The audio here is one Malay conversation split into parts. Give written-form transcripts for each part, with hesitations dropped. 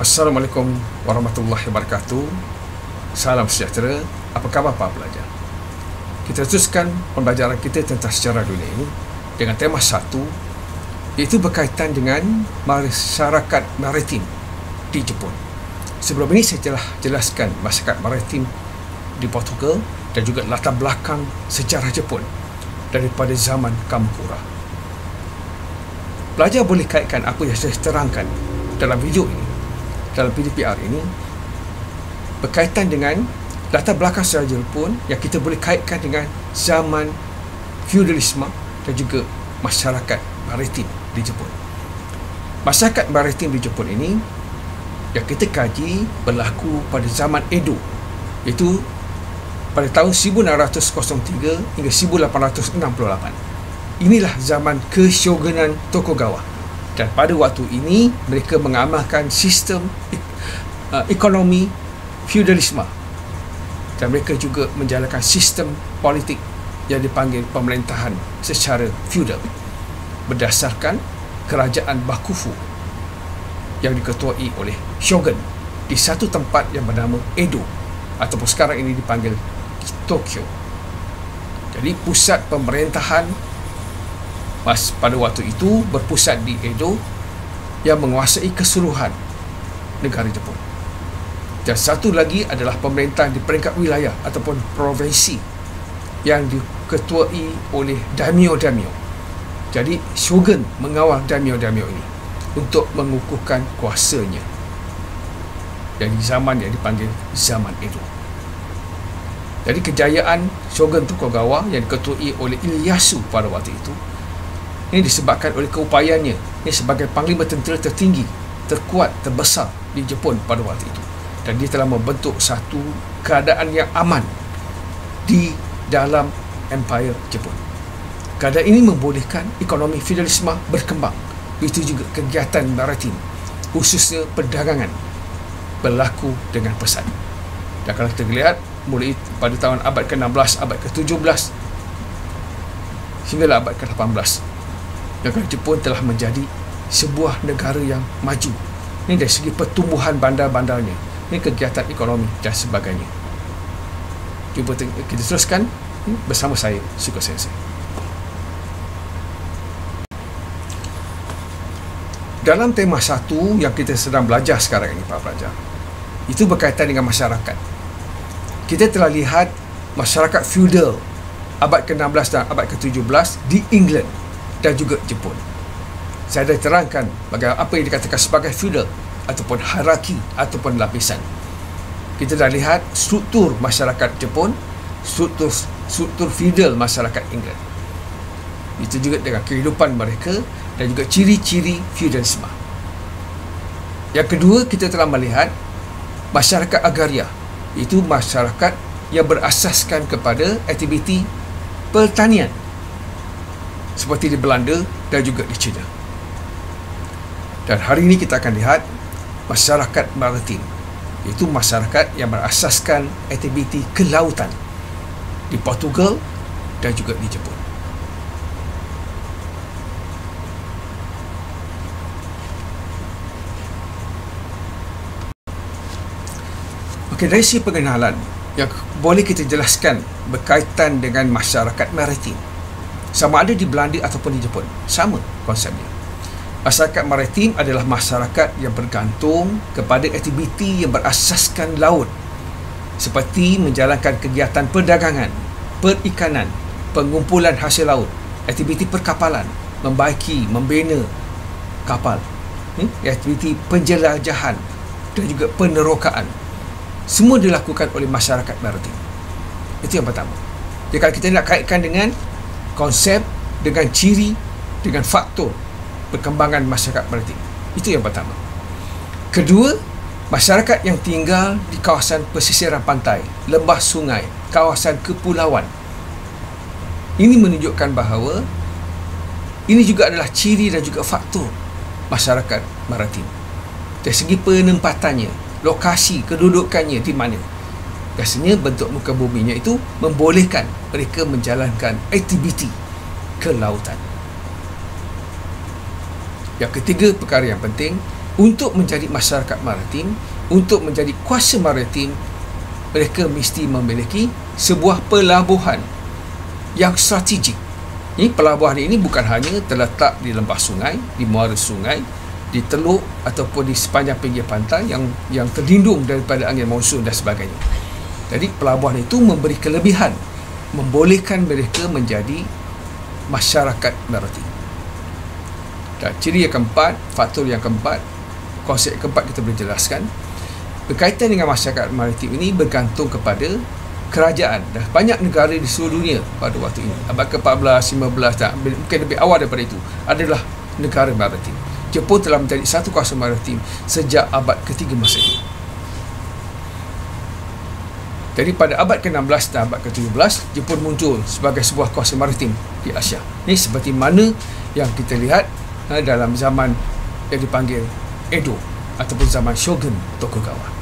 Assalamualaikum warahmatullahi wabarakatuh. Salam sejahtera. Apa khabar para pelajar? Kita teruskan pembelajaran kita tentang sejarah dunia ini dengan tema 1, iaitu berkaitan dengan masyarakat maritim di Jepun. Sebelum ini saya telah jelaskan masyarakat maritim di Portugal dan juga latar belakang sejarah Jepun daripada zaman Kamakura. Pelajar boleh kaitkan apa yang saya terangkan dalam video ini, dalam PDPR ini, berkaitan dengan latar belakang sejarah Jepun yang kita boleh kaitkan dengan zaman feudalisme dan juga masyarakat maritim di Jepun. Masyarakat maritim di Jepun ini yang kita kaji berlaku pada zaman Edo, iaitu pada tahun 1603 hingga 1868. Inilah zaman keshogunan Tokugawa. Dan pada waktu ini mereka mengamalkan sistem ekonomi feudalisme, dan mereka juga menjalankan sistem politik yang dipanggil pemerintahan secara feudal berdasarkan kerajaan Bakufu yang diketuai oleh shogun di satu tempat yang bernama Edo, ataupun sekarang ini dipanggil Tokyo. Jadi pusat pemerintahan pada waktu itu berpusat di Edo yang menguasai keseluruhan negara Jepun. Dan satu lagi adalah pemerintahan di peringkat wilayah ataupun provinsi yang diketuai oleh daimyo-daimyo. Jadi shogun mengawal daimyo-daimyo ini untuk mengukuhkan kuasanya. Dan di zaman yang dipanggil zaman Edo. Jadi kejayaan shogun Tokugawa yang diketuai oleh Ieyasu pada waktu itu, ini disebabkan oleh keupayaannya ini sebagai panglima tentera tertinggi, terkuat, terbesar di Jepun pada waktu itu. Dan dia telah membentuk satu keadaan yang aman di dalam Empire Jepun. Keadaan ini membolehkan ekonomi feudalisme berkembang. Itu juga kegiatan maritim, khususnya perdagangan, berlaku dengan pesat. Dan kalau kita lihat, mulai pada tahun abad ke-16, abad ke-17 hinggalah abad ke-18, negara Jepun telah menjadi sebuah negara yang maju. Ini dari segi pertumbuhan bandar-bandarnya, ini kegiatan ekonomi dan sebagainya. Cuba kita teruskan bersama saya, Suka Sensei. Dalam tema 1 yang kita sedang belajar sekarang ini, para pelajar, itu berkaitan dengan masyarakat. Kita telah lihat masyarakat feudal abad ke-16 dan abad ke-17 di England dan juga Jepun. Saya dah terangkan bagaimana apa yang dikatakan sebagai feudal ataupun hierarki ataupun lapisan. Kita dah lihat struktur masyarakat Jepun, struktur feudal masyarakat England. Itu juga dengan kehidupan mereka dan juga ciri-ciri feudalisme. Yang kedua, kita telah melihat masyarakat agraria, iaitu masyarakat yang berasaskan kepada aktiviti pertanian, seperti di Belanda dan juga di China. Dan hari ini kita akan lihat masyarakat maritim, iaitu masyarakat yang berasaskan aktiviti kelautan di Portugal dan juga di Jepun. Okey, dari segi pengenalan yang boleh kita jelaskan berkaitan dengan masyarakat maritim, sama ada di Belanda ataupun di Jepun, sama konsepnya. Masyarakat maritim adalah masyarakat yang bergantung kepada aktiviti yang berasaskan laut, seperti menjalankan kegiatan perdagangan, perikanan, pengumpulan hasil laut, aktiviti perkapalan, membaiki, membina kapal, aktiviti penjelajahan dan juga penerokaan. Semua dilakukan oleh masyarakat maritim. Itu yang pertama. Jadi kalau kita nak kaitkan dengan konsep, dengan ciri, dengan faktor perkembangan masyarakat maritim, itu yang pertama. Kedua, masyarakat yang tinggal di kawasan pesisiran pantai, lembah sungai, kawasan kepulauan. Ini menunjukkan bahawa ini juga adalah ciri dan juga faktor masyarakat maritim. Dari segi penempatannya, lokasi kedudukannya di mana. Biasanya bentuk muka buminya itu membolehkan mereka menjalankan aktiviti kelautan. Yang ketiga perkara yang penting, untuk menjadi masyarakat maritim, untuk menjadi kuasa maritim, mereka mesti memiliki sebuah pelabuhan yang strategik. Pelabuhan ini bukan hanya terletak di lembah sungai, di muara sungai, di teluk ataupun di sepanjang pinggir pantai yang terlindung daripada angin monsun dan sebagainya. Jadi pelabuhan itu memberi kelebihan, membolehkan mereka menjadi masyarakat maritim. Dan ciri yang keempat, faktor yang keempat, konsep keempat kita boleh jelaskan, berkaitan dengan masyarakat maritim ini bergantung kepada kerajaan dan banyak negara di seluruh dunia pada waktu ini. Abad ke-14, 15 dan mungkin lebih awal daripada itu adalah negara maritim. Jepun telah menjadi satu kuasa maritim sejak abad ke-3 Masehi. Jadi pada abad ke-16 dan abad ke-17, Jepun muncul sebagai sebuah kuasa maritim di Asia. Ini seperti mana yang kita lihat dalam zaman yang dipanggil Edo ataupun zaman Shogun Tokugawa.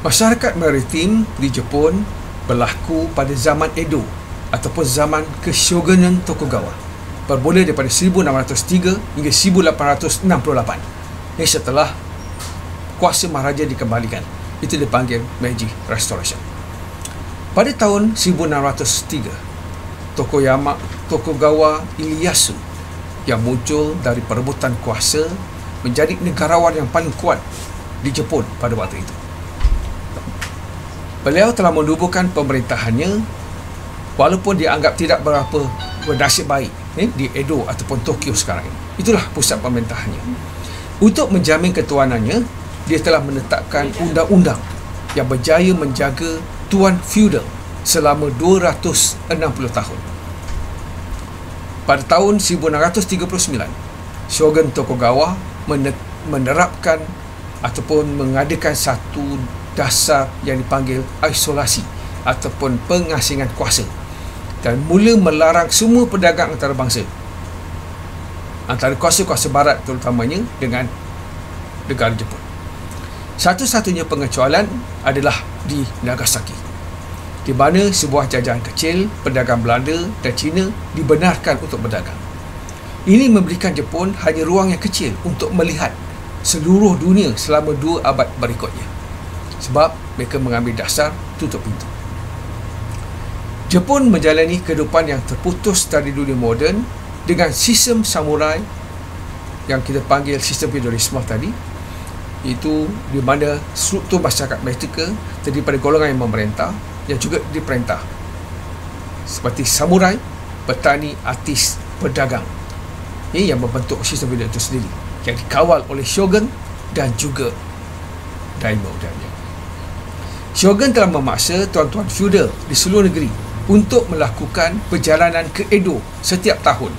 Masyarakat maritim di Jepun berlaku pada zaman Edo ataupun zaman Keshogunan Tokugawa, bermula daripada 1603 hingga 1868. Ini setelah kuasa maharaja dikembalikan. Itu dipanggil Meiji Restoration. Pada tahun 1603, Tokugawa Ieyasu yang muncul dari perebutan kuasa menjadi negarawan yang paling kuat di Jepun pada waktu itu. Beliau telah menubuhkan pemerintahannya walaupun dianggap tidak berapa bernasib baik di Edo ataupun Tokyo sekarang ini. Itulah pusat pemerintahannya. Untuk menjamin ketuanannya, dia telah menetapkan undang-undang yang berjaya menjaga tuan feudal selama 260 tahun. Pada tahun 1639, Shogun Tokugawa menerapkan ataupun mengadakan satu dasar yang dipanggil isolasi ataupun pengasingan kuasa dan mula melarang semua perdagang antarabangsa antara kuasa-kuasa barat terutamanya dengan negara Jepun. Satu-satunya pengecualian adalah di Nagasaki, di mana sebuah jajahan kecil pedagang Belanda dan Cina dibenarkan untuk berdagang. Ini memberikan Jepun hanya ruang yang kecil untuk melihat seluruh dunia selama 2 abad berikutnya, sebab mereka mengambil dasar tutup pintu. Jepun menjalani kehidupan yang terputus dari dunia moden dengan sistem samurai yang kita panggil sistem feudalisme tadi, itu di mana struktur masyarakat mereka terdiri pada golongan yang memerintah yang juga diperintah, seperti samurai, petani, artis, pedagang. Ini yang membentuk sistem feudal itu sendiri, yang dikawal oleh shogun dan juga daimyo-daimyo. Shogun telah memaksa tuan-tuan feudal di seluruh negeri untuk melakukan perjalanan ke Edo setiap tahun.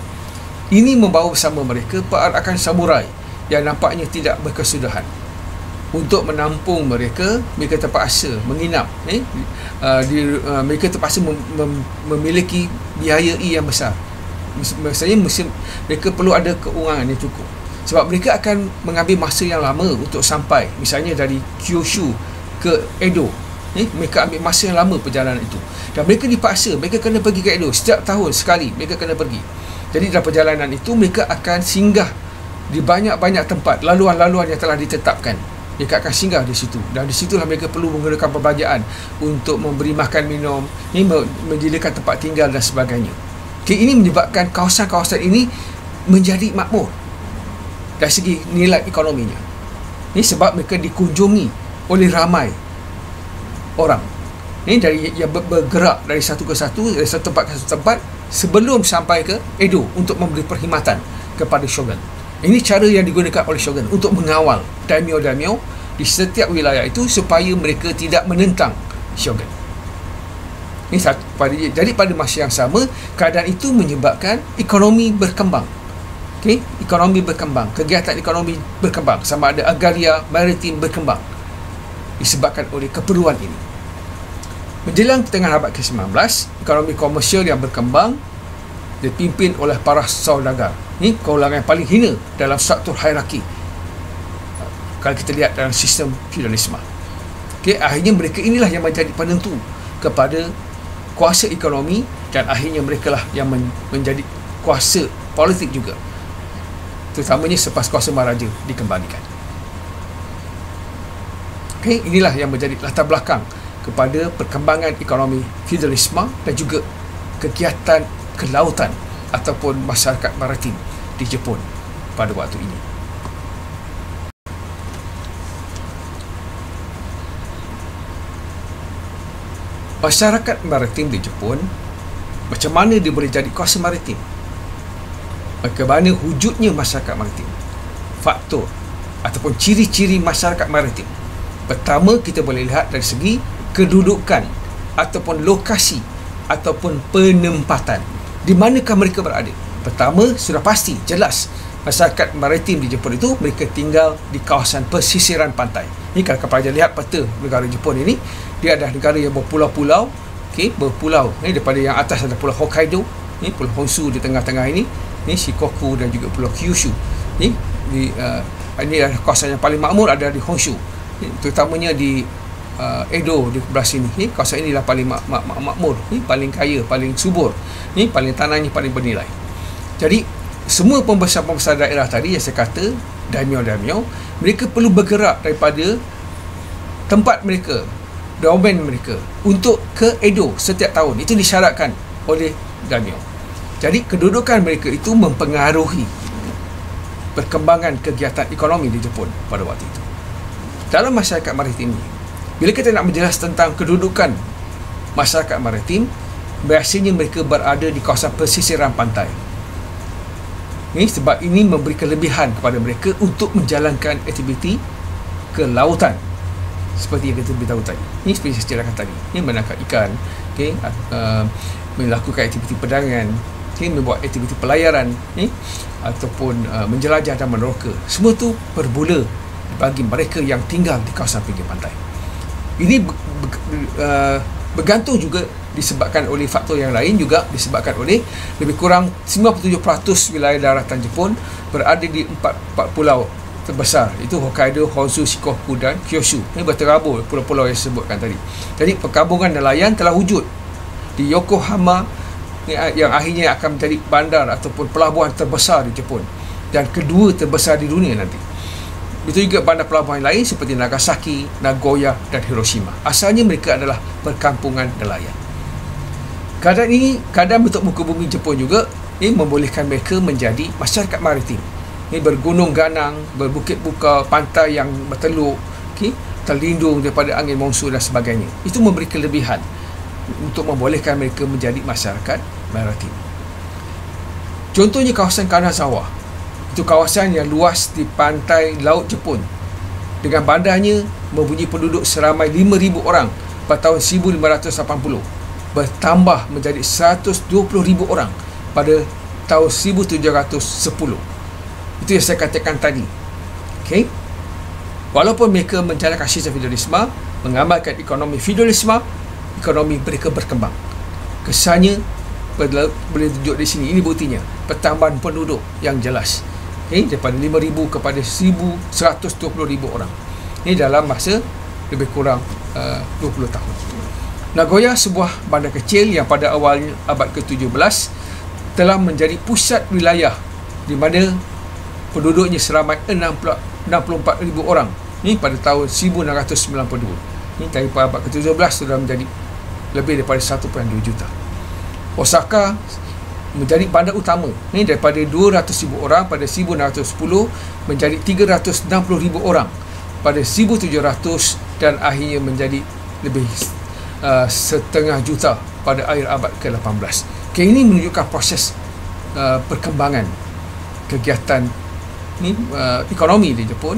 Ini membawa bersama mereka perarakan samurai yang nampaknya tidak berkesudahan. Untuk menampung mereka, mereka terpaksa menginap. Mereka terpaksa memiliki biaya yang besar. Maksudnya mereka perlu ada keuangan yang cukup, sebab mereka akan mengambil masa yang lama untuk sampai. Misalnya dari Kyushu ke Edo, mereka ambil masa yang lama perjalanan itu, dan mereka dipaksa, mereka kena pergi ke Edo setiap tahun sekali, mereka kena pergi. Jadi dalam perjalanan itu mereka akan singgah di banyak-banyak tempat, laluan-laluan yang telah ditetapkan. Mereka akan singgah di situ, dan di situlah mereka perlu menggunakan perbelanjaan untuk memberi makan minum, menyediakan tempat tinggal dan sebagainya. Ini menyebabkan kawasan-kawasan ini menjadi makmur dari segi nilai ekonominya. Ini sebab mereka dikunjungi oleh ramai orang. Ini dari yang bergerak dari satu ke satu, dari satu tempat ke satu tempat, sebelum sampai ke Edo untuk memberi perkhidmatan kepada shogun. Ini cara yang digunakan oleh shogun untuk mengawal daimyo-daimyo di setiap wilayah itu supaya mereka tidak menentang shogun. Ini satu. Jadi pada masa yang sama, keadaan itu menyebabkan ekonomi berkembang. Ekonomi berkembang, kegiatan ekonomi berkembang, sama ada agraria, maritim berkembang, disebabkan oleh keperluan ini. Menjelang pertengahan abad ke-19, ekonomi komersial yang berkembang dipimpin oleh para saudagar. Ini golongan yang paling hina dalam struktur hierarki kalau kita lihat dalam sistem feudalisme. Akhirnya mereka inilah yang menjadi penentu kepada kuasa ekonomi, dan akhirnya mereka lah yang menjadi kuasa politik juga. terutamanya selepas kuasa maharaja dikembalikan. Okey, inilah yang menjadi latar belakang kepada perkembangan ekonomi feudalisme dan juga kegiatan kelautan ataupun masyarakat maritim di Jepun pada waktu ini. Masyarakat maritim di Jepun, macam mana dia boleh jadi kuasa maritim? Bagaimana wujudnya masyarakat maritim? Faktor ataupun ciri-ciri masyarakat maritim. Pertama, kita boleh lihat dari segi kedudukan ataupun lokasi ataupun penempatan. Di manakah mereka berada? Pertama, sudah pasti, jelas, masyarakat maritim di Jepun itu mereka tinggal di kawasan pesisiran pantai. Ini kalau pelajar lihat peta negara Jepun ini, dia adalah negara yang berpulau-pulau, berpulau. Daripada yang atas ada pulau Hokkaido, pulau Honshu di tengah-tengah ini, Shikoku dan juga pulau Kyushu. Ini adalah kawasan yang paling makmur ada di Honshu, terutamanya di Edo di sebelah sini. Kawasan inilah paling makmur, paling kaya, paling subur, paling tanahnya paling bernilai. Jadi semua pembesar-pembesar daerah tadi yang saya kata, daimyo-daimyo, mereka perlu bergerak daripada tempat mereka, domain mereka, untuk ke Edo setiap tahun. Itu disyaratkan oleh daimyo. Jadi kedudukan mereka itu mempengaruhi perkembangan kegiatan ekonomi di Jepun pada waktu itu. Dalam masyarakat maritim ini, bila kita nak menjelas tentang kedudukan masyarakat maritim, biasanya mereka berada di kawasan pesisiran pantai. Sebab ini memberi kelebihan kepada mereka untuk menjalankan aktiviti kelautan seperti yang kita beritahu tadi. Ini seperti saya ceritakan tadi. Ini menangkap ikan, melakukan aktiviti perdagangan, membuat aktiviti pelayaran, ataupun menjelajah dan meneroka. Semua tu bermula bagi mereka yang tinggal di kawasan pinggir pantai. Ini bergantung juga disebabkan oleh faktor yang lain, juga disebabkan oleh lebih kurang 97% wilayah daratan Jepun berada di empat pulau terbesar, itu Hokkaido, Honshu, Shikoku dan Kyushu. Ini berterabur pulau-pulau yang disebutkan tadi. Jadi perkabungan nelayan telah wujud di Yokohama yang akhirnya akan menjadi bandar ataupun pelabuhan terbesar di Jepun dan kedua terbesar di dunia nanti. Itu juga bandar pelabuhan lain seperti Nagasaki, Nagoya dan Hiroshima. Asalnya mereka adalah perkampungan nelayan. Keadaan ini, keadaan bentuk muka bumi Jepun juga membolehkan mereka menjadi masyarakat maritim. Bergunung ganang, berbukit buka, pantai yang berteluk, terlindung daripada angin monsun dan sebagainya. Itu memberi kelebihan untuk membolehkan mereka menjadi masyarakat maritim. Contohnya kawasan Kanazawa. Itu kawasan yang luas di pantai laut Jepun. Dengan bandarnya mempunyai penduduk seramai 5,000 orang pada tahun 1580. Bertambah menjadi 120,000 orang pada tahun 1710. Itu yang saya katakan tadi. Walaupun mereka menjalankan sistem feudalisme, mengamalkan ekonomi feudalisme, ekonomi mereka berkembang. Kesannya boleh tunjuk di sini. Ini buktinya, pertambahan penduduk yang jelas. Daripada 5,000 kepada 120,000 orang. Ini dalam masa lebih kurang 20 tahun. Nagoya, sebuah bandar kecil yang pada awal abad ke-17 telah menjadi pusat wilayah di mana penduduknya seramai 64,000 orang. Ini pada tahun 1992. Ini dari abad ke-17 sudah menjadi lebih daripada 1.2 juta. Osaka menjadi bandar utama. Ini daripada 200,000 orang pada 1910 menjadi 360,000 orang pada 1700 dan akhirnya menjadi lebih setengah juta pada akhir abad ke-18. Ini menunjukkan proses perkembangan kegiatan ekonomi di Jepun,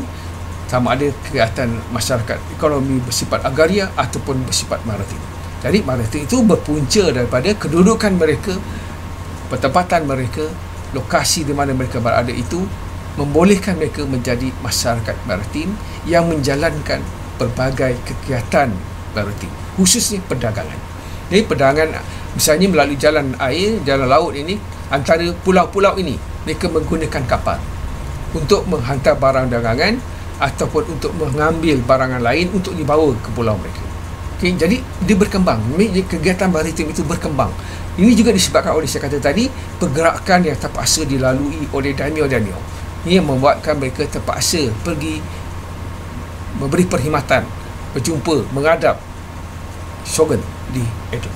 sama ada kegiatan masyarakat ekonomi bersifat agraria ataupun bersifat maritim. Jadi maritim itu berpunca daripada kedudukan mereka, pertempatan mereka, lokasi di mana mereka berada itu membolehkan mereka menjadi masyarakat maritim yang menjalankan berbagai kegiatan maritim, khususnya perdagangan. Jadi perdagangan misalnya melalui jalan air, jalan laut ini, antara pulau-pulau ini mereka menggunakan kapal untuk menghantar barang dagangan ataupun untuk mengambil barangan lain untuk dibawa ke pulau mereka. Jadi dia berkembang. Kegiatan maritim itu berkembang. Ini juga disebabkan oleh, saya kata tadi, pergerakan yang terpaksa dilalui oleh daimyo-daimyo. Ini yang membuatkan mereka terpaksa pergi memberi perkhidmatan, berjumpa, menghadap shogun di Edo.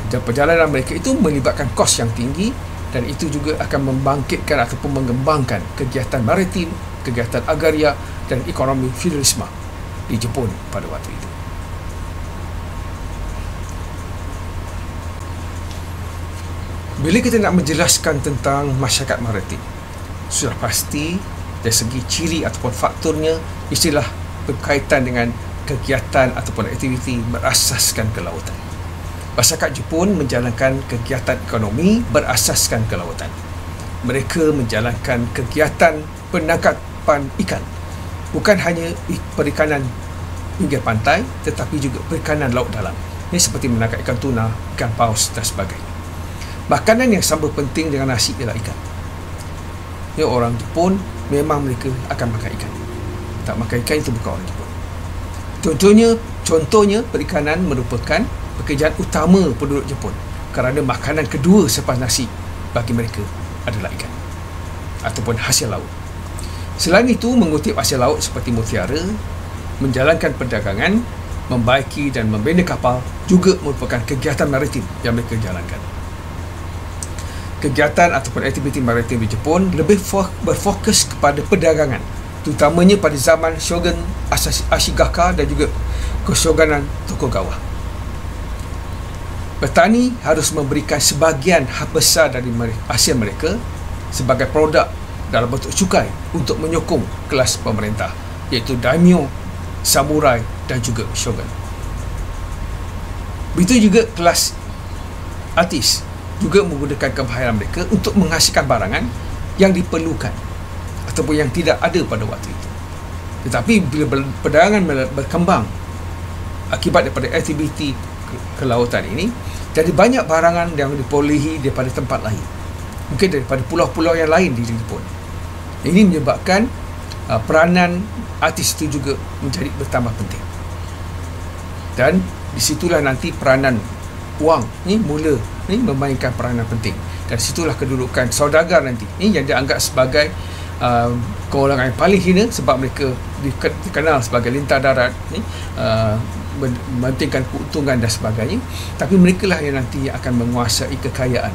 Dan perjalanan mereka itu melibatkan kos yang tinggi, dan itu juga akan membangkitkan ataupun mengembangkan kegiatan maritim, kegiatan agraria dan ekonomi feudalisme di Jepun pada waktu itu. Bila kita nak menjelaskan tentang masyarakat maritim, sudah pasti dari segi ciri ataupun faktornya istilah berkaitan dengan kegiatan ataupun aktiviti berasaskan kelautan. Masyarakat Jepun menjalankan kegiatan ekonomi berasaskan kelautan. Mereka menjalankan kegiatan penangkapan ikan, bukan hanya perikanan pinggir pantai, tetapi juga perikanan laut dalam. Ini seperti menangkap ikan tuna, ikan paus dan sebagainya. Makanan yang sama penting dengan nasi ialah ikan. Ya, orang Jepun memang mereka akan makan ikan. Tak makan ikan itu bukan orang Jepun. Contohnya perikanan merupakan pekerjaan utama penduduk Jepun, kerana makanan kedua selepas nasi bagi mereka adalah ikan ataupun hasil laut. Selain itu, mengutip hasil laut seperti mutiara, menjalankan perdagangan, membaiki dan membina kapal juga merupakan kegiatan maritim yang mereka jalankan. Kegiatan ataupun aktiviti maritim di Jepun lebih berfokus kepada perdagangan, terutamanya pada zaman Shogun Ashigaka dan juga Keshogunan Tokugawa. Petani harus memberikan sebahagian besar dari hasil mereka sebagai produk dalam bentuk cukai untuk menyokong kelas pemerintah, iaitu daimyo, samurai dan juga shogun. Begitu juga kelas artis juga menggunakan kemahiran mereka untuk menghasilkan barangan yang diperlukan ataupun yang tidak ada pada waktu itu. Tetapi bila perdagangan berkembang akibat daripada aktiviti kelautan ini, jadi banyak barangan yang diperolehi daripada tempat lain, mungkin daripada pulau-pulau yang lain di Jepun. Ini menyebabkan peranan artis itu juga menjadi bertambah penting. Dan disitulah nanti peranan wang mula memainkan peranan penting. Dan situlah kedudukan saudagar nanti yang dianggap sebagai golongan yang paling hina, sebab mereka dikenal sebagai lintah darat, mementingkan keuntungan dan sebagainya. Tapi mereka lah yang nanti akan menguasai kekayaan,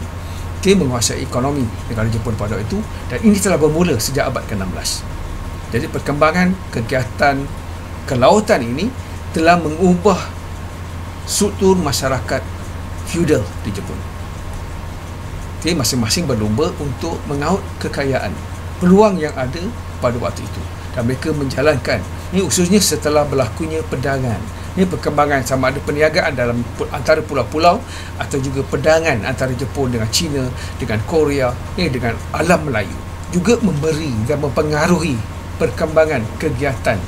menguasai ekonomi negara Jepun pada itu. Dan ini telah bermula sejak abad ke-16. Jadi perkembangan kegiatan kelautan ini telah mengubah struktur masyarakat feudal di Jepun. Masing-masing berlomba untuk mengaut kekayaan, peluang yang ada pada waktu itu, dan mereka menjalankan ini khususnya setelah berlakunya perdagangan. Ini perkembangan sama ada perniagaan dalam antara pulau-pulau atau juga perdagangan antara Jepun dengan China, dengan Korea, dengan alam Melayu, juga memberi dan mempengaruhi perkembangan kegiatan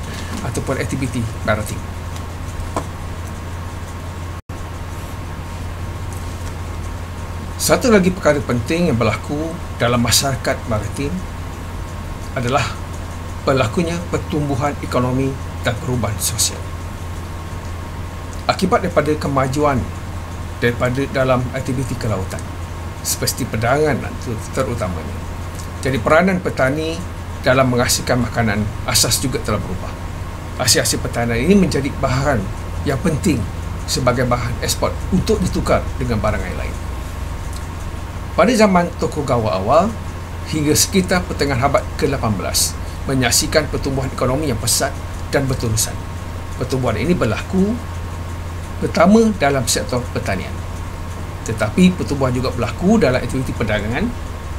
ataupun aktiviti maritim. Satu lagi perkara penting yang berlaku dalam masyarakat maritim adalah berlakunya pertumbuhan ekonomi dan perubahan sosial. Akibat daripada kemajuan daripada dalam aktiviti kelautan, seperti perdagangan terutamanya. Jadi peranan petani dalam menghasilkan makanan asas juga telah berubah. Hasil-hasil pertanian ini menjadi bahan yang penting sebagai bahan ekspor untuk ditukar dengan barang lain. Pada zaman Tokugawa awal hingga sekitar pertengahan abad ke-18 menyaksikan pertumbuhan ekonomi yang pesat dan berterusan. Pertumbuhan ini berlaku pertama dalam sektor pertanian, tetapi pertumbuhan juga berlaku dalam aktiviti perdagangan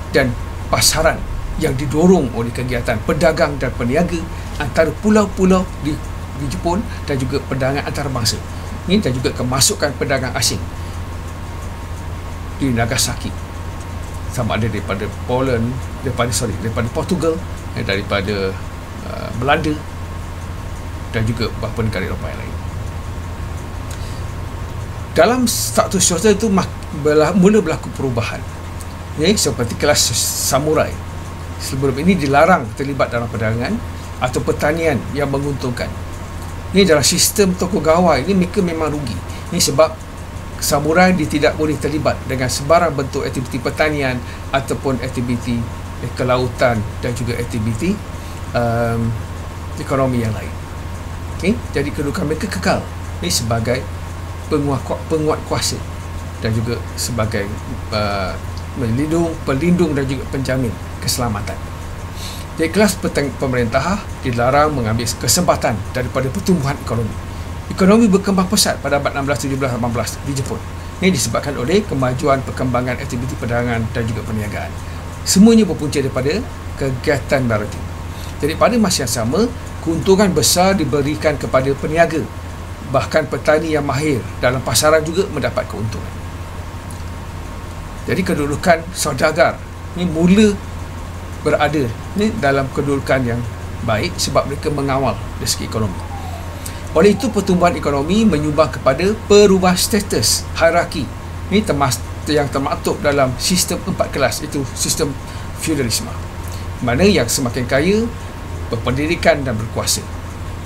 dan pasaran yang didorong oleh kegiatan pedagang dan peniaga antara pulau-pulau di Jepun, dan juga perdagangan antarabangsa. Ini dan juga kemasukan pedagang asing di Nagasaki, sama ada daripada daripada Portugal, daripada Belanda dan juga beberapa negara Eropah yang lain. Dalam status sosial itu mula berlaku perubahan, seperti kelas samurai sebelum ini dilarang terlibat dalam perdagangan atau pertanian yang menguntungkan. Ini dalam sistem Tokugawa ini mereka memang rugi. Ini sebab samurai dia tidak boleh terlibat dengan sebarang bentuk aktiviti pertanian ataupun aktiviti kelautan dan juga aktiviti ekonomi yang lain. Jadi kedudukan mereka kekal sebagai penguat kuasa dan juga sebagai pelindung dan juga penjamin keselamatan. Jadi kelas pemerintah dilarang mengambil kesempatan daripada pertumbuhan ekonomi. Ekonomi berkembang pesat pada abad 16, 17, 18 di Jepun. Ini disebabkan oleh kemajuan perkembangan aktiviti perdagangan dan juga perniagaan. Semuanya berpunca daripada kegiatan maritim. Jadi pada masa yang sama, keuntungan besar diberikan kepada peniaga. Bahkan petani yang mahir dalam pasaran juga mendapat keuntungan. Jadi kedudukan saudagar ini mula berada dalam kedudukan yang baik sebab mereka mengawal dari segi ekonomi. Oleh itu, pertumbuhan ekonomi menyumbang kepada perubahan status hierarki ini yang termaktub dalam sistem 4 kelas, itu sistem feudalisme, mana yang semakin kaya berpendidikan dan berkuasa.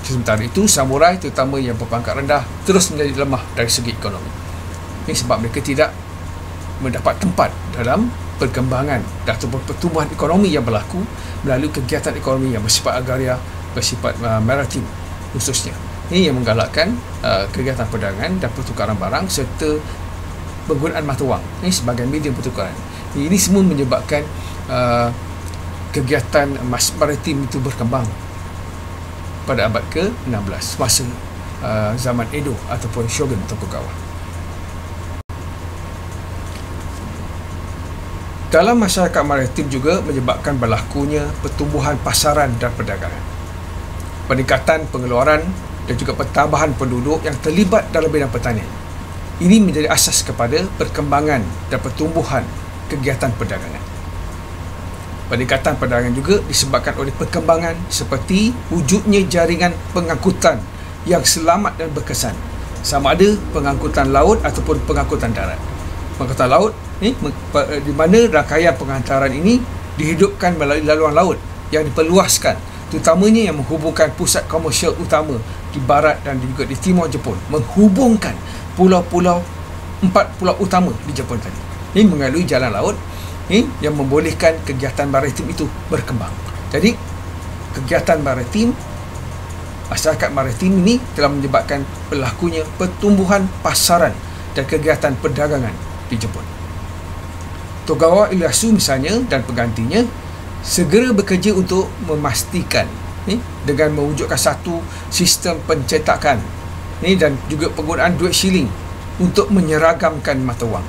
Sementara itu, samurai terutama yang berpangkat rendah terus menjadi lemah dari segi ekonomi. Ini sebab mereka tidak mendapat tempat dalam perkembangan ataupun pertumbuhan ekonomi yang berlaku melalui kegiatan ekonomi yang bersifat agraria, bersifat maritim khususnya. Ini yang menggalakkan kegiatan perdagangan dan pertukaran barang serta penggunaan mata wang ini sebagai medium pertukaran. Ini semua menyebabkan kegiatan maritim itu berkembang pada abad ke-16 masa zaman Edo ataupun Shogun Tokugawa. Dalam masyarakat maritim juga menyebabkan berlakunya pertumbuhan pasaran dan perdagangan, peningkatan pengeluaran dan juga pertambahan penduduk yang terlibat dalam bidang pertanian. Ini menjadi asas kepada perkembangan dan pertumbuhan kegiatan perdagangan. Peningkatan perdagangan juga disebabkan oleh perkembangan seperti wujudnya jaringan pengangkutan yang selamat dan berkesan, sama ada pengangkutan laut ataupun pengangkutan darat. Pengangkutan laut di mana rangkaian penghantaran ini dihidupkan melalui laluan laut yang diperluaskan, terutamanya yang menghubungkan pusat komersial utama di barat dan juga di timur Jepun, menghubungkan pulau-pulau 4 pulau utama di Jepun tadi. Ini melalui jalan laut yang membolehkan kegiatan maritim itu berkembang. Jadi kegiatan maritim, masyarakat maritim ini telah menyebabkan berlakunya pertumbuhan pasaran dan kegiatan perdagangan di Jepun. Tokugawa Ieyasu misalnya dan penggantinya segera bekerja untuk memastikan dengan mewujudkan satu sistem pencetakan dan juga penggunaan duit shilling untuk menyeragamkan mata wang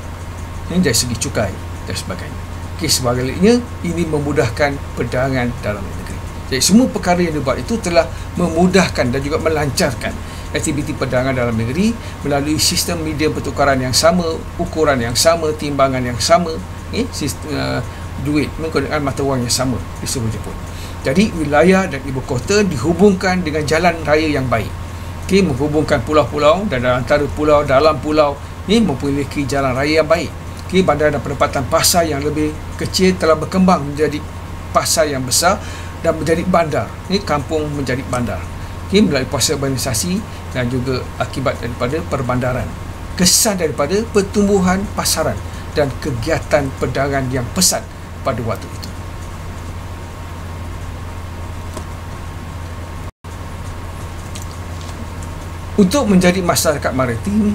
dari segi cukai dan sebagainya. Sebaliknya, ini memudahkan perdagangan dalam negeri. Jadi semua perkara yang dibuat itu telah memudahkan dan juga melancarkan aktiviti perdagangan dalam negeri melalui sistem media pertukaran yang sama, ukuran yang sama, timbangan yang sama, duit menggunakan mata wang yang sama di seluruh Jepun. Jadi wilayah dan ibu kota dihubungkan dengan jalan raya yang baik. Menghubungkan pulau-pulau dan antara pulau dalam pulau ini memiliki jalan raya yang baik. Bandar dan penempatan pasar yang lebih kecil telah berkembang menjadi pasar yang besar dan menjadi bandar. Ini kampung menjadi bandar. Melalui proses urbanisasi dan juga akibat daripada perbandaran. Kesan daripada pertumbuhan pasaran dan kegiatan perdagangan yang pesat pada waktu itu. Untuk menjadi masyarakat maritim,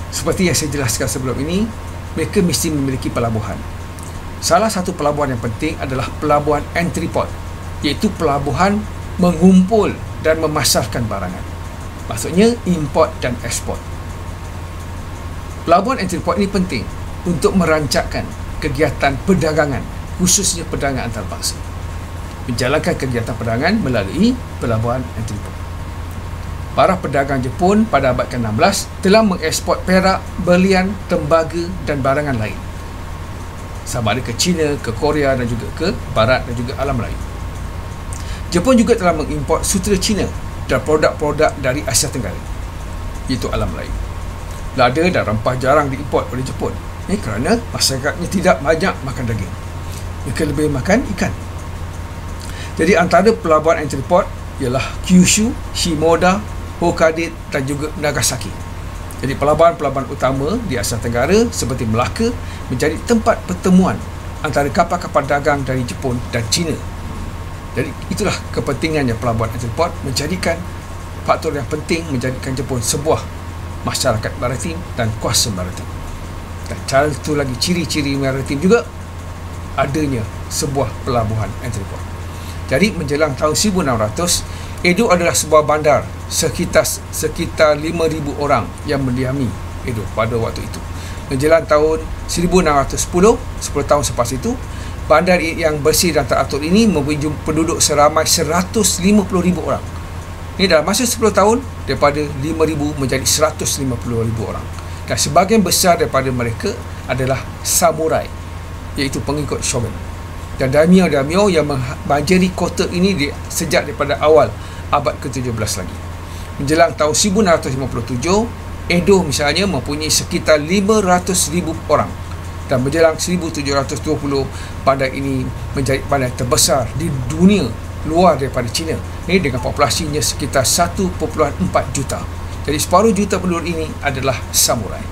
seperti yang saya jelaskan sebelum ini, mereka mesti memiliki pelabuhan. Salah satu pelabuhan yang penting adalah pelabuhan entry port, iaitu pelabuhan mengumpul dan memasarkan barangan. Maksudnya import dan ekspor. Pelabuhan entry port ini penting untuk merancangkan kegiatan perdagangan, khususnya perdagangan antarabangsa. Menjalankan kegiatan perdagangan melalui pelabuhan entry port. Para pedagang Jepun pada abad ke-16 telah mengeksport perak, berlian, tembaga dan barangan lain, sama ada ke China, ke Korea dan juga ke Barat dan juga alam Melayu. Jepun juga telah mengimport sutera China dan produk-produk dari Asia Tenggara, iaitu alam Melayu. Lada dan rempah jarang diimport oleh Jepun kerana masyarakatnya tidak banyak makan daging. Mereka lebih makan ikan. Jadi antara pelabuhan entry port ialah Kyushu, Shimoda, Hokkaido dan juga Nagasaki. Jadi pelabuhan-pelabuhan utama di Asia Tenggara seperti Melaka menjadi tempat pertemuan antara kapal-kapal dagang dari Jepun dan China. Jadi itulah kepentingannya pelabuhan Entreport, menjadikan faktor yang penting menjadikan Jepun sebuah masyarakat maritim dan kuasa maritim. Dan cara itu lagi ciri-ciri maritim juga adanya sebuah pelabuhan Entreport. Jadi menjelang tahun 1600, Edo adalah sebuah bandar sekitar 5,000 orang yang mendiami Edo pada waktu itu. Menjelang tahun 1610, 10 tahun selepas itu, bandar yang bersih dan teratur ini mempunyai penduduk seramai 150,000 orang. Ini dalam masa 10 tahun, daripada 5,000 menjadi 150,000 orang. Dan sebahagian besar daripada mereka adalah samurai, iaitu pengikut shogun. Dan daimyo-daimyo yang membanjiri kota ini sejak daripada awal abad ke-17 lagi. Menjelang tahun 1657, Edo misalnya mempunyai sekitar 500,000 orang. Dan menjelang 1720, bandar ini menjadi bandar terbesar di dunia luar daripada China. Ini dengan populasinya sekitar 1.4 juta. Jadi separuh juta penduduk ini adalah samurai.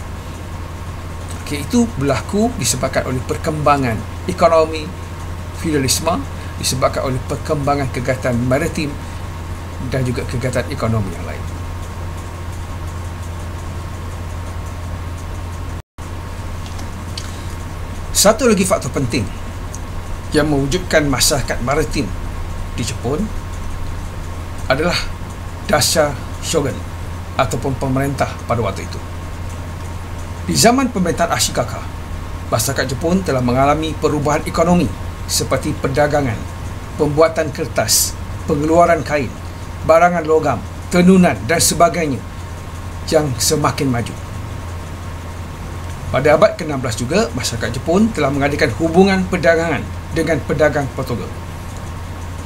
Okey, itu berlaku disebabkan oleh perkembangan ekonomi feudalisme, disebabkan oleh perkembangan kegiatan maritim dan juga kegiatan ekonomi yang lain. Satu lagi faktor penting yang mewujudkan masyarakat maritim di Jepun adalah dasar shogun ataupun pemerintah pada waktu itu. Di zaman pemerintahan Ashikaga, masyarakat Jepun telah mengalami perubahan ekonomi seperti perdagangan, pembuatan kertas, pengeluaran kain, barangan logam, tenunan dan sebagainya yang semakin maju. Pada abad ke-16 juga, masyarakat Jepun telah mengadakan hubungan perdagangan dengan pedagang Portugal.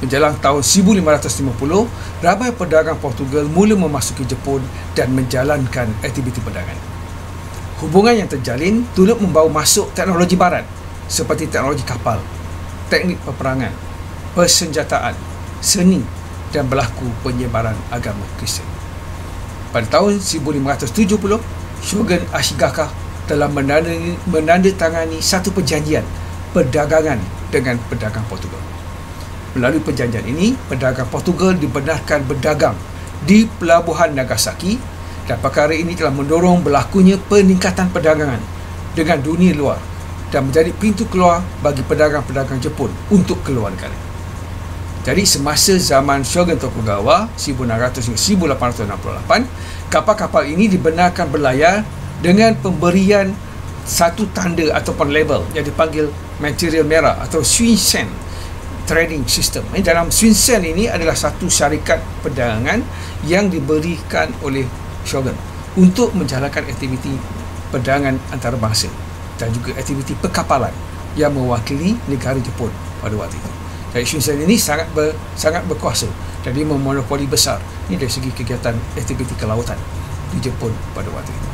Menjelang tahun 1550, ramai pedagang Portugal mula memasuki Jepun dan menjalankan aktiviti perdagangan. Hubungan yang terjalin turut membawa masuk teknologi barat seperti teknologi kapal, teknik peperangan, persenjataan, seni dan berlaku penyebaran agama Kristian. Pada tahun 1570, Shogun Ashikaga telah menandatangani satu perjanjian perdagangan dengan pedagang Portugal. Melalui perjanjian ini, pedagang Portugal dibenarkan berdagang di pelabuhan Nagasaki, dan perkara ini telah mendorong berlakunya peningkatan perdagangan dengan dunia luar dan menjadi pintu keluar bagi pedagang-pedagang Jepun untuk keluar negara. Jadi semasa zaman Shogun Tokugawa 1600 hingga 1868, kapal-kapal ini dibenarkan berlayar dengan pemberian satu tanda ataupun label yang dipanggil material merah atau Shinsen trading system. Dalam Shinsen ini adalah satu syarikat perdagangan yang diberikan oleh Shogun untuk menjalankan aktiviti perdagangan antarabangsa dan juga aktiviti perkapalan yang mewakili negara Jepun pada waktu itu. Jadi Shinsen ini sangat berkuasa dan dia memonopoli besar ini dari segi kegiatan aktiviti kelautan di Jepun pada waktu itu.